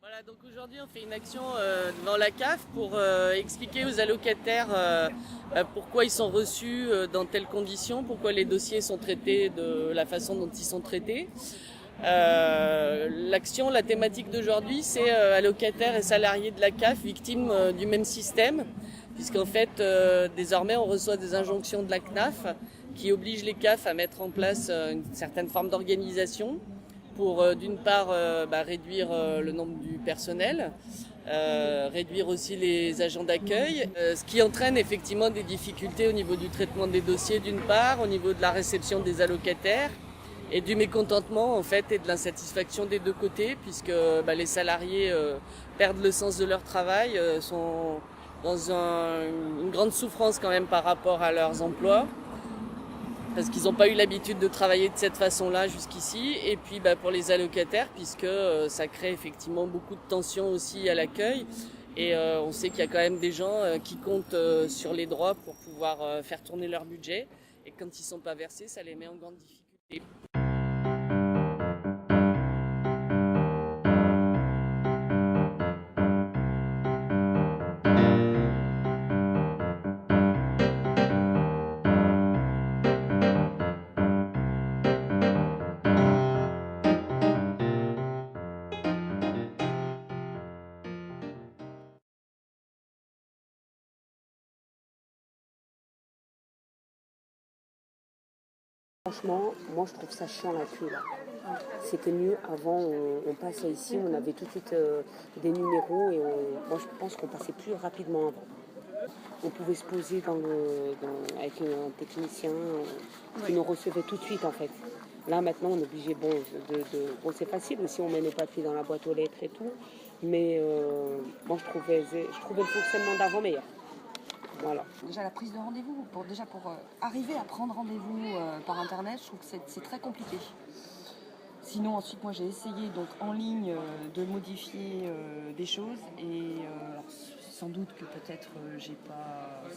Voilà, donc aujourd'hui on fait une action devant la CAF pour expliquer aux allocataires pourquoi ils sont reçus dans telles conditions, pourquoi les dossiers sont traités de la façon dont ils sont traités. La thématique d'aujourd'hui, c'est allocataires et salariés de la CAF victimes du même système, puisqu'en fait désormais on reçoit des injonctions de la CNAF qui obligent les CAF à mettre en place une certaine forme d'organisation pour d'une part réduire le nombre du personnel, réduire aussi les agents d'accueil, ce qui entraîne effectivement des difficultés au niveau du traitement des dossiers d'une part, au niveau de la réception des allocataires et du mécontentement en fait et de l'insatisfaction des deux côtés, puisque les salariés perdent le sens de leur travail, sont dans une grande souffrance quand même par rapport à leurs emplois, parce qu'ils n'ont pas eu l'habitude de travailler de cette façon-là jusqu'ici, et puis pour les allocataires, puisque ça crée effectivement beaucoup de tensions aussi à l'accueil, et on sait qu'il y a quand même des gens qui comptent sur les droits pour pouvoir faire tourner leur budget, et quand ils ne sont pas versés, ça les met en grande difficulté. Franchement, moi je trouve ça chiant la queue là. C'était mieux avant, on passait ici, on avait tout de suite des numéros et moi je pense qu'on passait plus rapidement avant. On pouvait se poser avec un technicien qui nous recevait tout de suite en fait. Là maintenant on est obligé, bon c'est facile aussi, on met nos papiers dans la boîte aux lettres et tout, mais moi je trouvais le fonctionnement d'avant meilleur. Voilà. Déjà la prise de rendez-vous, pour arriver à prendre rendez-vous par internet, je trouve que c'est très compliqué. Sinon ensuite moi j'ai essayé donc en ligne de modifier des choses et alors, sans doute que peut-être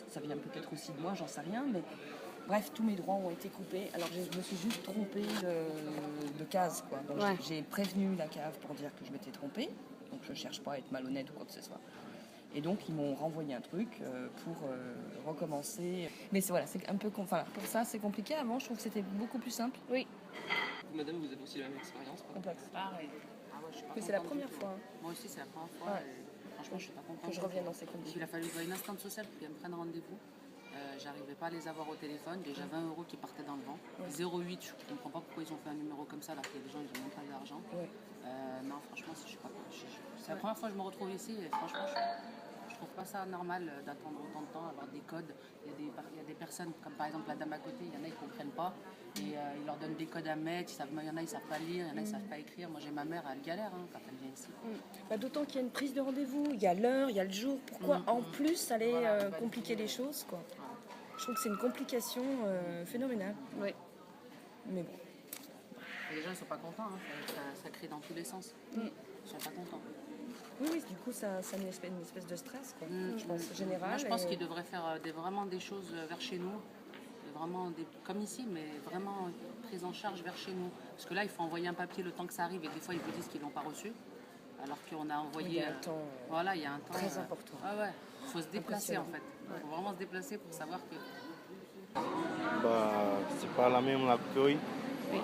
ça vient peut-être aussi de moi, j'en sais rien, mais bref tous mes droits ont été coupés. Alors je me suis juste trompée de case quoi. Donc j'ai prévenu la CAF pour dire que je m'étais trompée, donc je cherche pas à être malhonnête ou quoi que ce soit. Et donc ils m'ont renvoyé un truc pour recommencer. Mais c'est un peu pour ça c'est compliqué. Avant je trouve que c'était beaucoup plus simple. Oui. Madame, vous avez aussi la même expérience? Complexe. Pareil. Mais c'est la première fois. Moi aussi, c'est la première fois. Ouais. Franchement, je suis pas contente. Que je revienne dans ces conditions. Il a fallu une assistante sociale pour qu'elle me prenne rendez-vous. J'arrivais pas à les avoir au téléphone. Déjà 20 € qui partaient dans le vent. 08, je comprends pas pourquoi ils ont fait un numéro comme ça alors que les gens ils ont même pas d'argent. Non, franchement, je suis pas. C'est la première fois que je me retrouve ici et franchement, je trouve pas ça normal d'attendre autant de temps, avoir des codes. Il y a des personnes, comme par exemple la dame à côté, il y en a ils comprennent pas. Et ils leur donnent des codes à mettre, il y en a ils savent pas lire, il y en a ils savent pas écrire. Moi j'ai ma mère, elle galère quand elle vient ici. D'autant qu'il y a une prise de rendez-vous, il y a l'heure, il y a le jour. Pourquoi en plus aller compliquer les choses quoi. Je trouve que c'est une complication phénoménale. Oui. Mais bon. Et les gens ils sont pas contents, ça crie dans tous les sens. Ils sont pas contents. Oui, du coup ça met une espèce de stress quoi. Je pense général. Moi je pense qu'ils devraient faire vraiment des choses vers chez nous. Vraiment comme ici, mais vraiment prise en charge vers chez nous. Parce que là, il faut envoyer un papier le temps que ça arrive et des fois, ils vous disent qu'ils ne l'ont pas reçu. Alors qu'on a envoyé... Il y a un temps, il y a un temps très important. Il faut se déplacer en fait. Il faut vraiment se déplacer pour savoir que... C'est pas la même l'accueil. Oui.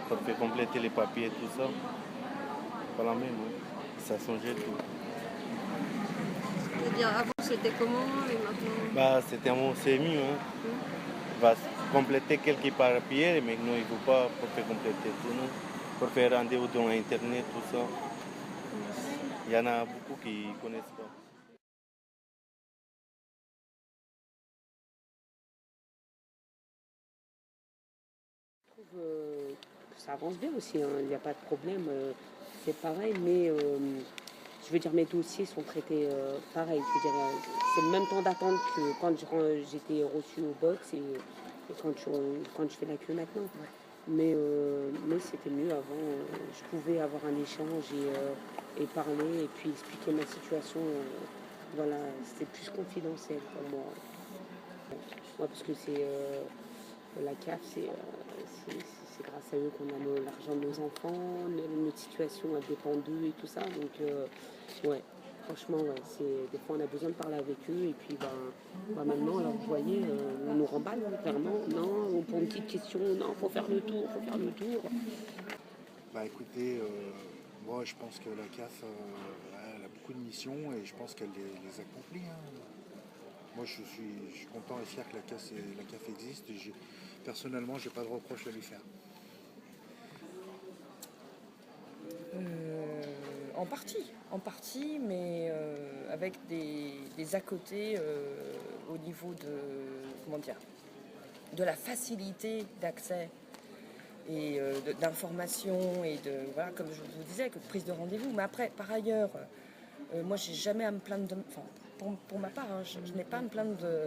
Pour faire compléter les papiers et tout ça. Pas la même, hein. Ça a changé tout. C'est-à-dire avant c'était comment et maintenant C'est mieux. Hein. Va compléter quelques papiers, mais non, il ne faut pas pour faire compléter tout. Non. Pour faire rendez-vous dans Internet, tout ça. Il y en a beaucoup qui ne connaissent pas. Je trouve que ça avance bien aussi, il n'y a pas de problème, c'est pareil, mais je veux dire, mes dossiers sont traités pareil. Je veux dire, c'est le même temps d'attente que quand j'étais reçue au box et quand je fais la queue maintenant. Mais c'était mieux avant. Je pouvais avoir un échange et parler et puis expliquer ma situation. Voilà, c'était plus confidentiel pour moi. Parce que c'est la CAF, c'est c'est grâce à eux qu'on a l'argent de nos enfants, notre situation elle dépend d'eux et tout ça. Donc ouais, franchement, ouais, des fois on a besoin de parler avec eux et puis maintenant, alors vous voyez, on nous remballe clairement. Non, pour une petite question, non, faut faire le tour. Bah écoutez, moi je pense que la CAF elle a beaucoup de missions et je pense qu'elle les accomplit. Hein. Moi je suis content et fier que la CAF existe et personnellement j'ai pas de reproche à lui faire. En partie, mais avec des à côté au niveau de la facilité d'accès et d'information et voilà, comme je vous disais, que de prise de rendez-vous. Mais après, par ailleurs, moi j'ai jamais à me plaindre pour ma part, hein, je n'ai pas à me plaindre de...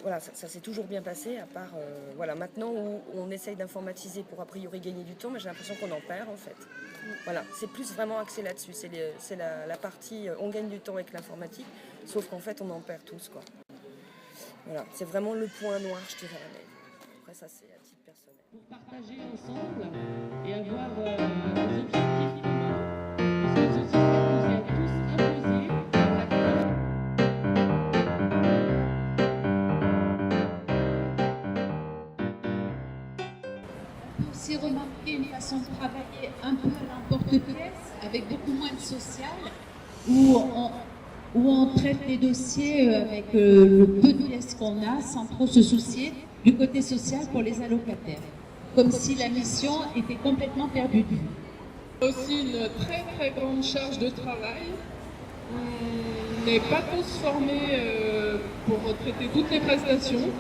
Voilà, ça s'est toujours bien passé, à part maintenant où on essaye d'informatiser pour a priori gagner du temps, mais j'ai l'impression qu'on en perd en fait. Voilà, c'est plus vraiment axé là-dessus, c'est la partie on gagne du temps avec l'informatique, sauf qu'en fait on en perd tous, quoi. Voilà, c'est vraiment le point noir, je dirais. Après ça c'est à titre personnel. Pour partager ensemble et avoir des objectifs communs, parce que ce système nous est tous imposé. Aussi remarquer une façon de travailler un peu à l'emporte-pièce, avec beaucoup moins de social, où on traite les dossiers avec le peu de pièces qu'on a, sans trop se soucier du côté social pour les allocataires, comme si la mission était complètement perdue de vue. Aussi une très très grande charge de travail. On n'est pas tous formés pour traiter toutes les prestations.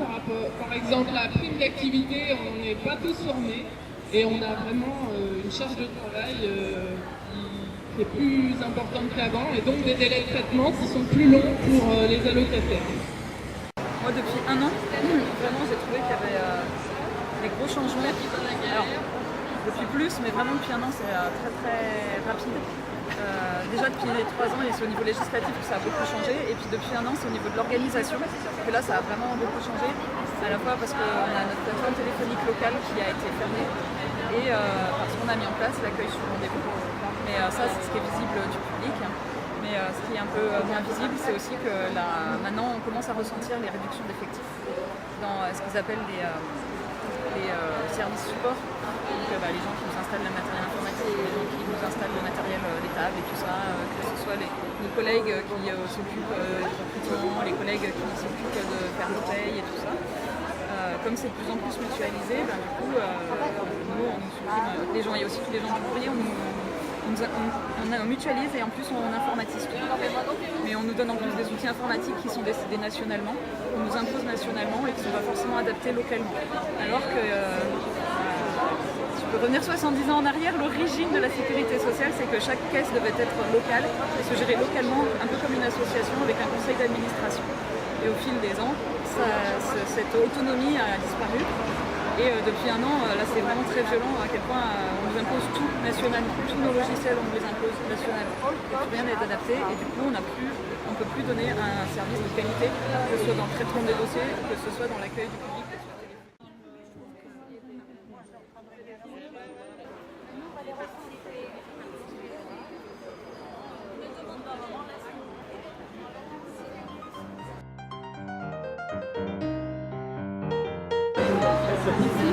Par exemple, la prime d'activité, on n'est pas tous formés. Et on a vraiment une charge de travail qui est plus importante qu'avant. Et donc des délais de traitement qui sont plus longs pour les allocataires. Moi, depuis 1 an, vraiment, j'ai trouvé qu'il y avait des gros changements. Alors, depuis plus, mais vraiment depuis 1 an, c'est très très rapide. Déjà depuis les 3 ans, c'est au niveau législatif que ça a beaucoup changé. Et puis depuis 1 an, c'est au niveau de l'organisation. Que là, ça a vraiment beaucoup changé. À la fois parce qu'on a notre plateforme téléphonique locale qui a été fermée et parce qu'on a mis en place l'accueil sur rendez-vous. Mais ça, c'est ce qui est visible du public. Mais ce qui est un peu moins visible, c'est aussi que maintenant, on commence à ressentir les réductions d'effectifs dans ce qu'ils appellent les services supports. Donc les gens qui nous installent le matériel informatique, les gens qui nous installent le matériel, les tables et tout ça, que ce soit nos collègues qui s'occupent du recrutement, les collègues qui s'occupent de faire nos payes et tout ça. Comme c'est de plus en plus mutualisé, du coup, nous, on supprime les gens. Il y a aussi tous les gens du courrier, on mutualise et en plus on informatise tout. Mais on nous donne en plus des outils informatiques qui sont décidés nationalement, on nous impose nationalement et qui ne sont pas forcément adaptés localement. Alors que, si je peux revenir 70 ans en arrière, l'origine de la sécurité sociale, c'est que chaque caisse devait être locale et se gérer localement, un peu comme une association avec un conseil d'administration. Et au fil des ans, cette autonomie a disparu. Et depuis 1 an, là c'est vraiment très violent à quel point on nous impose tout nationalement. Tous nos logiciels, on nous les impose nationalement. Plus rien n'est adapté et du coup on ne peut plus donner un service de qualité, que ce soit dans le traitement des dossiers, que ce soit dans l'accueil du public. Ici,